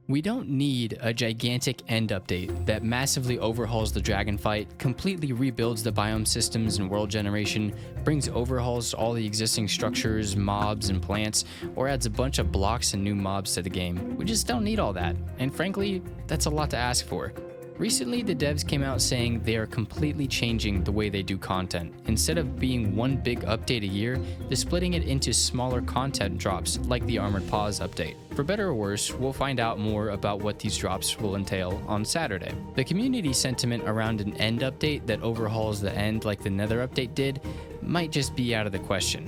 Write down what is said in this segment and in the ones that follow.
We don't need a gigantic end update that massively overhauls the dragon fight, completely rebuilds the biome systems and world generation, brings overhauls to all the existing structures, mobs, and plants, or adds a bunch of blocks and new mobs to the game. We just don't need all that, and frankly, that's a lot to ask for. Recently, the devs came out saying they are completely changing the way they do content. Instead of being one big update a year, they're splitting it into smaller content drops, like the Armored Paws update. For better or worse, we'll find out more about what these drops will entail on Saturday. The community sentiment around an end update that overhauls the end like the Nether update did might just be out of the question.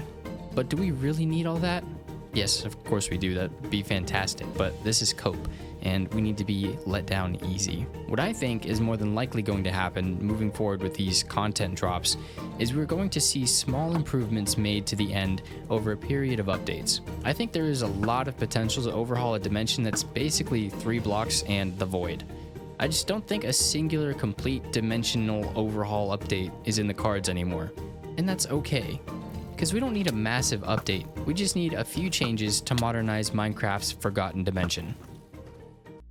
But do we really need all that? Yes, of course we do. That'd be fantastic, but this is Cope, and we need to be let down easy. What I think is more than likely going to happen moving forward with these content drops is we're going to see small improvements made to the end over a period of updates. I think there is a lot of potential to overhaul a dimension that's basically 3 blocks and the void. I just don't think a singular complete dimensional overhaul update is in the cards anymore, and that's okay. Because we don't need a massive update, we just need a few changes to modernize Minecraft's forgotten dimension.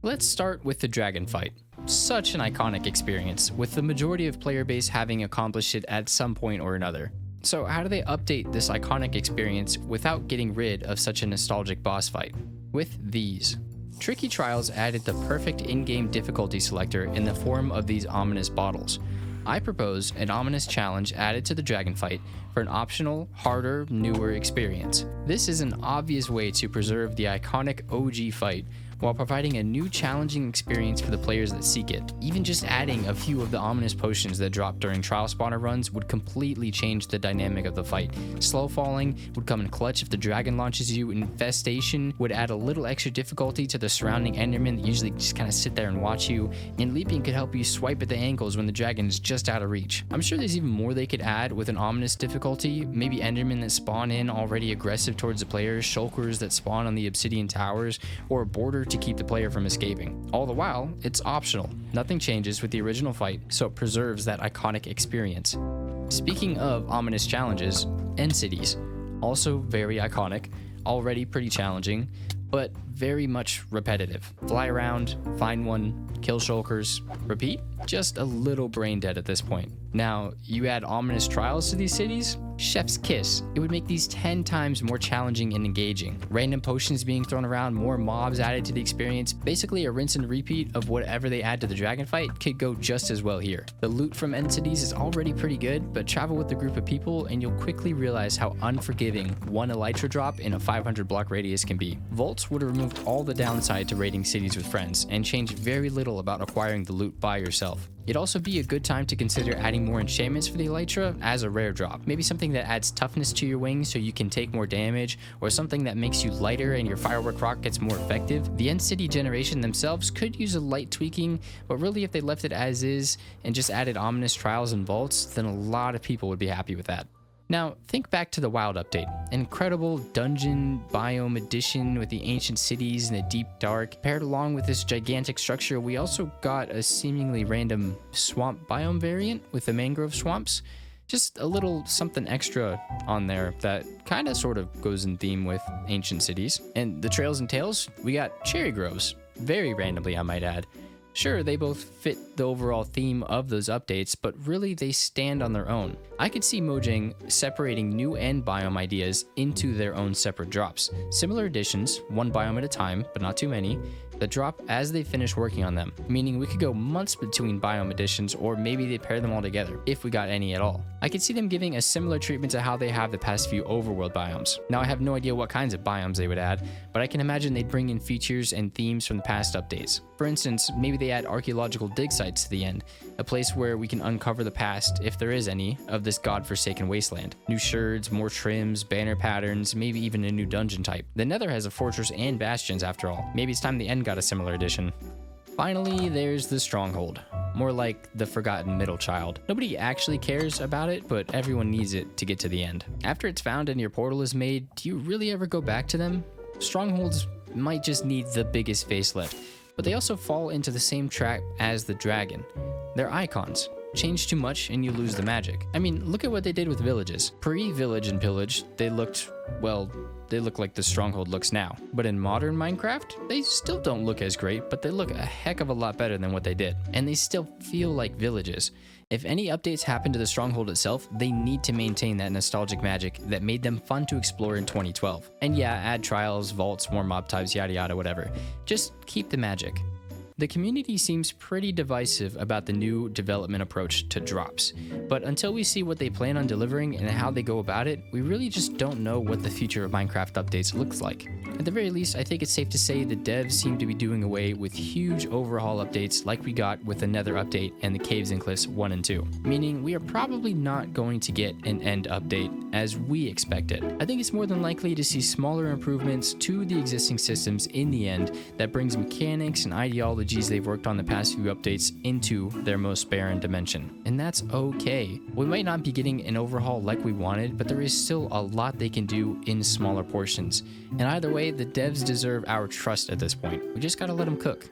Let's start with the dragon fight. Such an iconic experience, with the majority of player base having accomplished it at some point or another. So how do they update this iconic experience without getting rid of such a nostalgic boss fight? With these. Tricky Trials added the perfect in-game difficulty selector in the form of these ominous bottles. I propose an ominous challenge added to the dragon fight for an optional, harder, newer experience. This is an obvious way to preserve the iconic OG fight while providing a new challenging experience for the players that seek it. Even just adding a few of the ominous potions that drop during trial spawner runs would completely change the dynamic of the fight. Slow falling would come in clutch if the dragon launches you, infestation would add a little extra difficulty to the surrounding endermen that usually just kind of sit there and watch you, and leaping could help you swipe at the ankles when the dragon is just out of reach. I'm sure there's even more they could add with an ominous difficulty, maybe endermen that spawn in already aggressive towards the players, shulkers that spawn on the obsidian towers, or a border to keep the player from escaping. All the while, it's optional. Nothing changes with the original fight, so it preserves that iconic experience. Speaking of ominous challenges, end cities. Also very iconic, already pretty challenging, but very much repetitive. Fly around, find one, kill shulkers, repeat? Just a little brain dead at this point. Now, you add ominous trials to these cities? Chef's kiss. It would make these 10 times more challenging and engaging. Random potions being thrown around, more mobs added to the experience. Basically a rinse and repeat of whatever they add to the dragon fight could go just as well here. The loot from end cities is already pretty good, but travel with a group of people and you'll quickly realize how unforgiving one elytra drop in a 500 block radius can be. Vaults would remove all the downside to raiding cities with friends and change very little about acquiring the loot by yourself. It'd also be a good time to consider adding more enchantments for the elytra as a rare drop. Maybe something that adds toughness to your wings so you can take more damage, or something that makes you lighter and your firework rock gets more effective. The end city generation themselves could use a light tweaking, but really if they left it as is and just added ominous trials and vaults, then a lot of people would be happy with that. Now, think back to the Wild update. An incredible dungeon biome edition with the ancient cities in the deep dark. Paired along with this gigantic structure, we also got a seemingly random swamp biome variant with the mangrove swamps. Just a little something extra on there that kind of sort of goes in theme with ancient cities. And the trails and tales, we got cherry groves. Very randomly, I might add. Sure, they both fit the overall theme of those updates, but really they stand on their own. I could see Mojang separating new end biome ideas into their own separate drops. Similar additions, one biome at a time, but not too many, that drop as they finish working on them, meaning we could go months between biome additions, or maybe they pair them all together, if we got any at all. I could see them giving a similar treatment to how they have the past few overworld biomes. Now I have no idea what kinds of biomes they would add, but I can imagine they'd bring in features and themes from the past updates. For instance, maybe they add archaeological dig sites to the end, a place where we can uncover the past, if there is any, of this godforsaken wasteland. New sherds, more trims, banner patterns, maybe even a new dungeon type. The Nether has a fortress and bastions after all. Maybe it's time the End got a similar addition. Finally, there's the Stronghold. More like the forgotten middle child. Nobody actually cares about it, but everyone needs it to get to the end. After it's found and your portal is made, do you really ever go back to them? Strongholds might just need the biggest facelift, but they also fall into the same trap as the dragon. They're icons. change too much and you lose the magic. I mean, look at what they did with villages. Pre-Village and Pillage, they look like the Stronghold looks now. But in modern Minecraft, they still don't look as great, but they look a heck of a lot better than what they did. And they still feel like villages. If any updates happen to the Stronghold itself, they need to maintain that nostalgic magic that made them fun to explore in 2012. And yeah, add trials, vaults, more mob types, yada yada, whatever. Just keep the magic. The community seems pretty divisive about the new development approach to drops, but until we see what they plan on delivering and how they go about it, we really just don't know what the future of Minecraft updates looks like. At the very least, I think it's safe to say the devs seem to be doing away with huge overhaul updates like we got with the Nether update and the Caves and Cliffs 1 and 2, meaning we are probably not going to get an End update as we expected. I think it's more than likely to see smaller improvements to the existing systems in the end that brings mechanics and ideologies they've worked on the past few updates into their most barren dimension. And that's okay. We might not be getting an overhaul like we wanted, but there is still a lot they can do in smaller portions. And either way, the devs deserve our trust at this point. We just gotta let them cook.